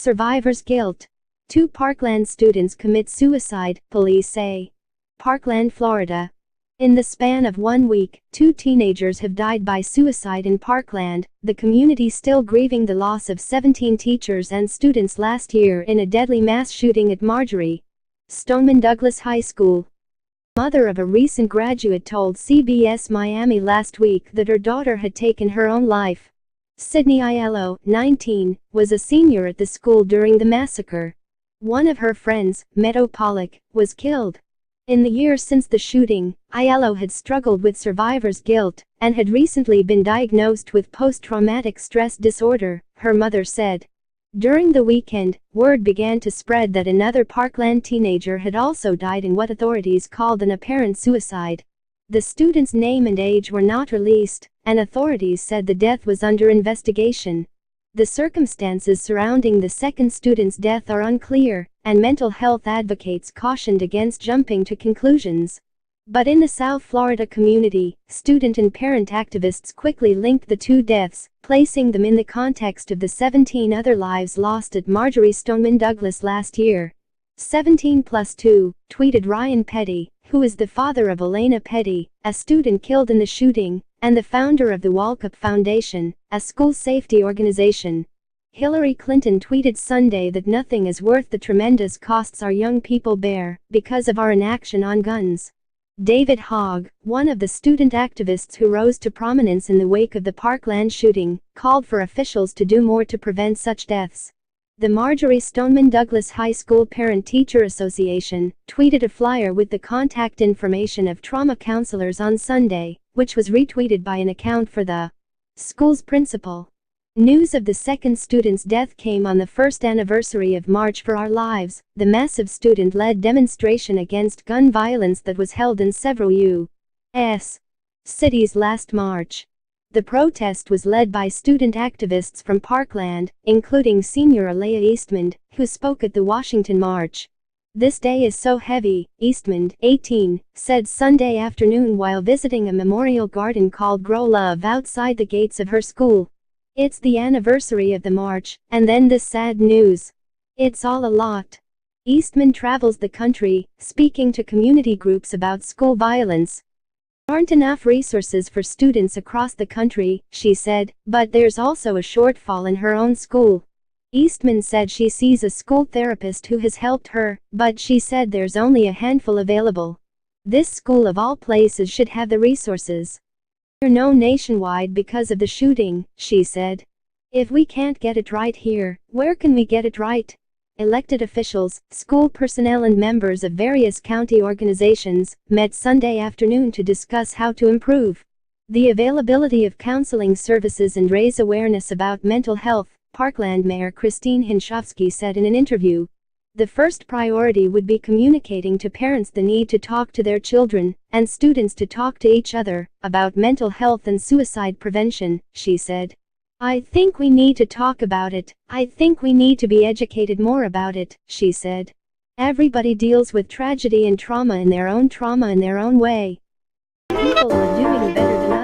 Survivor's guilt. 2 Parkland students commit suicide, police say. Parkland, Florida. In the span of 1 week, 2 teenagers have died by suicide in Parkland, the community still grieving the loss of 17 teachers and students last year in a deadly mass shooting at Marjory Stoneman Douglas High School. Mother of a recent graduate told CBS Miami last week that her daughter had taken her own life. Sydney Aiello, 19, was a senior at the school during the massacre. One of her friends, Meadow Pollack, was killed. In the years since the shooting, Aiello had struggled with survivor's guilt and had recently been diagnosed with post-traumatic stress disorder, her mother said. During the weekend, word began to spread that another Parkland teenager had also died in what authorities called an apparent suicide. The student's name and age were not released, and authorities said the death was under investigation. The circumstances surrounding the second student's death are unclear, and mental health advocates cautioned against jumping to conclusions. But in the South Florida community, student and parent activists quickly linked the 2 deaths, placing them in the context of the 17 other lives lost at Marjory Stoneman Douglas last year. 17 plus 2, tweeted Alaina Petty, who is the father of Alaina Petty, a student killed in the shooting, and the founder of the Walkup Foundation, a school safety organization. Hillary Clinton tweeted Sunday that nothing is worth the tremendous costs our young people bear because of our inaction on guns. David Hogg, one of the student activists who rose to prominence in the wake of the Parkland shooting, called for officials to do more to prevent such deaths. The Marjory Stoneman Douglas High School Parent-Teacher Association tweeted a flyer with the contact information of trauma counselors on Sunday, which was retweeted by an account for the school's principal. News of the second student's death came on the first anniversary of March for Our Lives, the massive student-led demonstration against gun violence that was held in several U.S. cities last March. The protest was led by student activists from Parkland, including senior Alaina Eastman, who spoke at the Washington March. "This day is so heavy," Eastman, 18, said Sunday afternoon while visiting a memorial garden called Grow Love outside the gates of her school. "It's the anniversary of the march, and then this sad news. It's all a lot." Eastman travels the country, speaking to community groups about school violence. "There aren't enough resources for students across the country," she said, "but there's also a shortfall in her own school." Eastman said she sees a school therapist who has helped her, but she said there's only a handful available. "This school of all places should have the resources. They're known nationwide because of the shooting," she said. "If we can't get it right here, where can we get it right?" Elected officials, school personnel and members of various county organizations met Sunday afternoon to discuss how to improve the availability of counseling services and raise awareness about mental health, Parkland Mayor Christine Hinchofsky said in an interview. The first priority would be communicating to parents the need to talk to their children, and students to talk to each other, about mental health and suicide prevention, she said. "I think we need to talk about it. I think we need to be educated more about it," she said. "Everybody deals with tragedy and trauma in their own way. People are doing better than us.